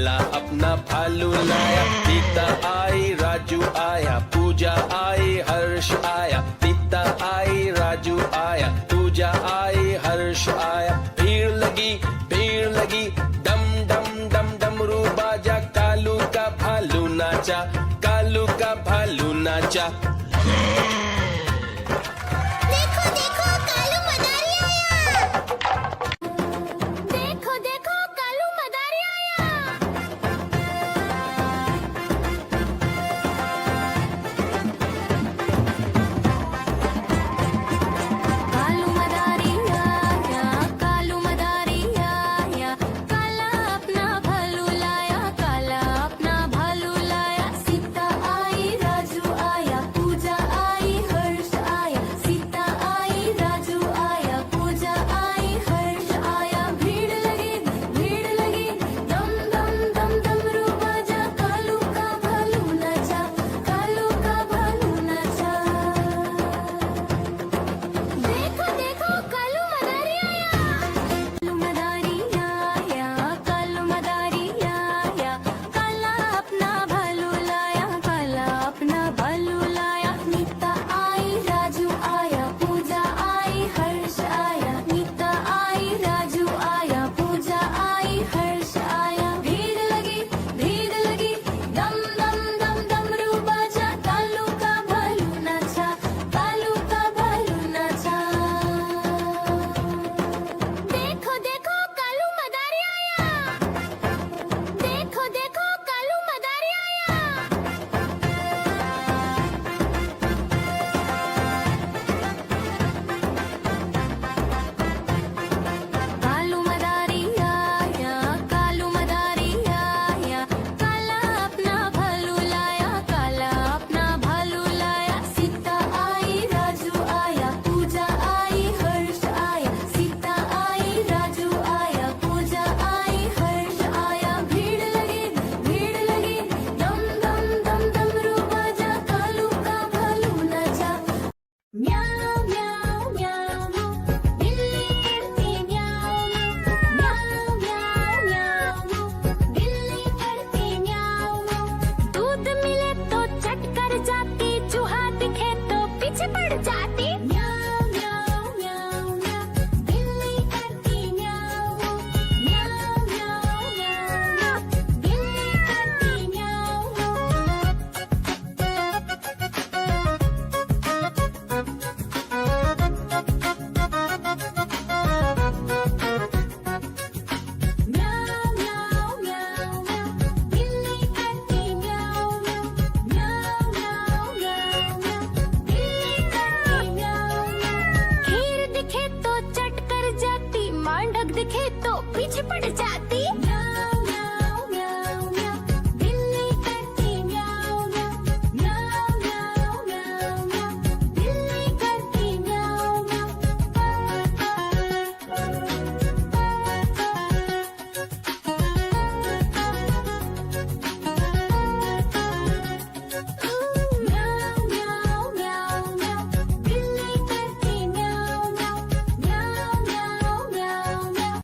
काला अपना भालू लाया। नीता आई, राजू आया, पूजा आई, हर्ष आया। नीता आई, राजू आया, पूजा आई, हर्ष आया। भीड़ लगी, डम डम डम डमरू बाजा। कालू का भालू नाचा, कालू का भालू नाचा। देखो देखो कालू मदारी आया। देखो देखो कालू मदारी आया। कालू मदारी आया, कालू मदारी आया। काला अपना भालू लाया, काला अपना भालू लाया। सीता आई, राजू आया, पूजा आई, हर्ष आया। सीता आई, राजू आया, पूजा आई, हर्ष आया। भीड़ लगी, दम दम दम डमरू बाजा। कालू का भालू नाचा, कालू का भालू नाचा। देखो देखो कालू मदारी आया। कालू मदारी आया, कालू मदारी आया। काला अपना भालू लाया, काला अपना भालू लाया। नीता आई, राजू आया, पूजा आई, हर्ष आया। नीता आई, राजू आया, पूजा आई, हर्ष आया। भीड़ लगी, दम दम दम डमरू बाजा। कालू का भालू नाचा, कालू का भालू नाचा। देखो देखो कालू मदारी आया। देखो देखो कालू मदारी आया। कालू मदारी आया, कालू मदारी आया। काला अपना भालू लाया, काला अपना भालू लाया। सीता आई, राजू आया, पूजा आई, हर्ष आया। सीता आई, राजू आया, पूजा आई, हर्ष आया। भीड़ लगी, दम दम दम डमरू बाजा। कालू का भालू नाचा। म्याऊ म्याऊ म्याऊ, बिल्ली करती म्याऊ म्याऊ म्याऊ म्याऊ। बिल्ली करती म्याऊ। दूध मिले तो चट कर जाती, चूहा दिखे तो पीछे पड़ जाती। म्याऊ म्याऊ म्याऊ म्याऊ, बिल्ली करती म्याऊ म्याऊ म्याऊ म्याऊ। बिल्ली करती म्याऊ। म्याऊ म्याऊ म्याऊ म्याऊ, बिल्ली करती म्याऊ म्याऊ म्याऊ म्याऊ म्याऊ। बिल्ली करती म्याऊ म्याऊ। खीर दिखे तो चट कर जाती, मांडक दिखे तो पीछे पड़ जाती। म्याऊ म्याऊ म्याऊ म्याऊ, बिल्ली करती म्याऊ म्याऊ म्याऊ म्याऊ म्याऊ म्याऊ। बिल्ली करती म्याऊ म्याऊ म्याऊ म्याऊ म्याऊ। बिल्ली करती म्याऊ म्याऊ म्याऊ म्याऊ म्याऊ म्याऊ।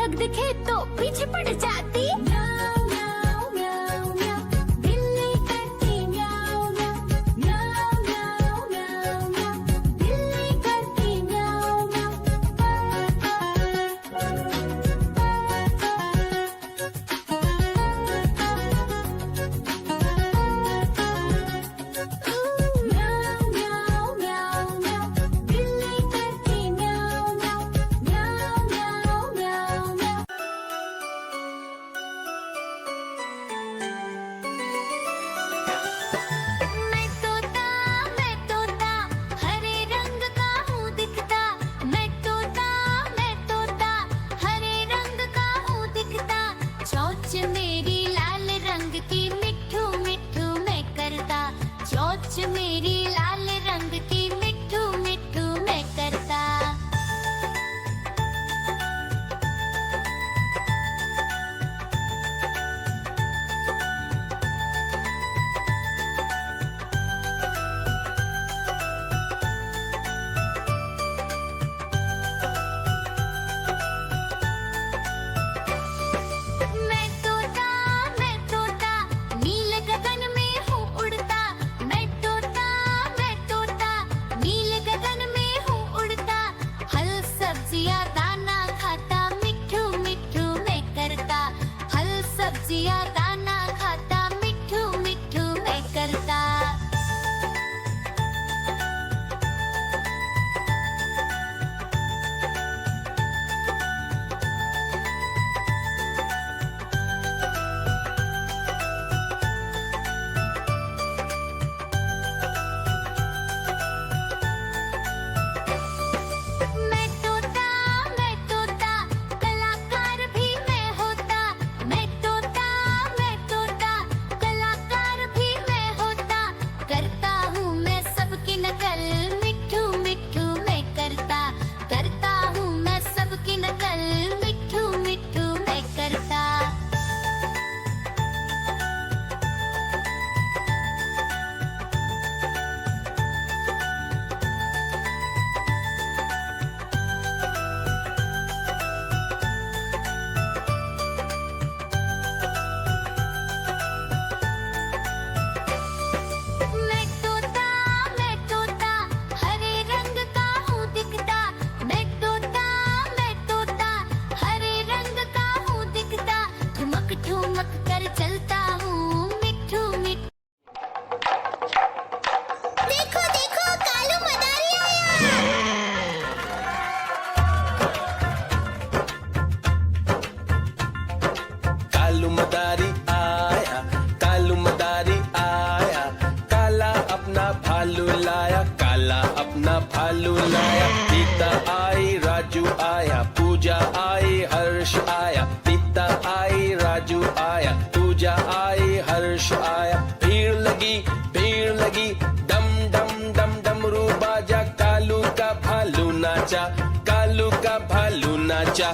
ठग दिखे तो पीछे पड़ जाती। म्याऊं म्याऊं म्याऊं म्याऊं, बिल्ली करती म्याऊं म्याऊं। म्याऊं म्याऊं म्याऊं म्याऊं, बिल्ली करती म्याऊं म्याऊं। म्याऊं म्याऊं म्याऊं म्याऊं, बिल्ली करती म्याऊं म्याऊं। म्याऊं म्याऊं म्याऊं म्याऊं। मैं तोता हरे रंग का हूँ दिखता। मैं तोता हरे रंग का हूँ दिखता। चोंच मेरी लाल रंग की मिट्ठू मिट्ठू मैं करता। चोंच मेरी लाल रंग की मिट्ठू मिट्ठू मैं करता। मैं तोता नील गगन में हूँ उड़ता। मैं तोता नील गगन में हूँ उड़ता। फल सब्जियाँ दाना खाता, मिट्ठू मिट्ठू मैं करता। फल सब्जियाँ दाना खाता, मिट्ठू मिट्ठू मैं करता। मैं तोता कलाकार भी मैं होता। मैं तोता कलाकार भी मैं होता। करता हूँ मैं सबकी नकल, मिट्ठू मिट्ठू मैं करता। करता हूँ मैं सबकी नकल, मिट्ठू मिट्ठू मैं करता। मैं तोता हरे रंग का हूँ दिखता। मैं तोता हरे रंग का हूँ दिखता। ठुमक ठुमक कर चलता हूँ, मिट्ठू मिट्ठू। देखो देखो कालू मदारी आया। कालू मदारी आया, कालू मदारी आया। काला अपना भालू लाया, काला अपना भालू लाया। सीता आई, राजू आया, पूजा आई, हर्ष आया। सीता आई, राजू आया, पूजा आई, हर्ष आया। भीड़ लगी डम डम डम डमरू बाजा। कालू का भालू नाचा, कालू का भालू नाचा।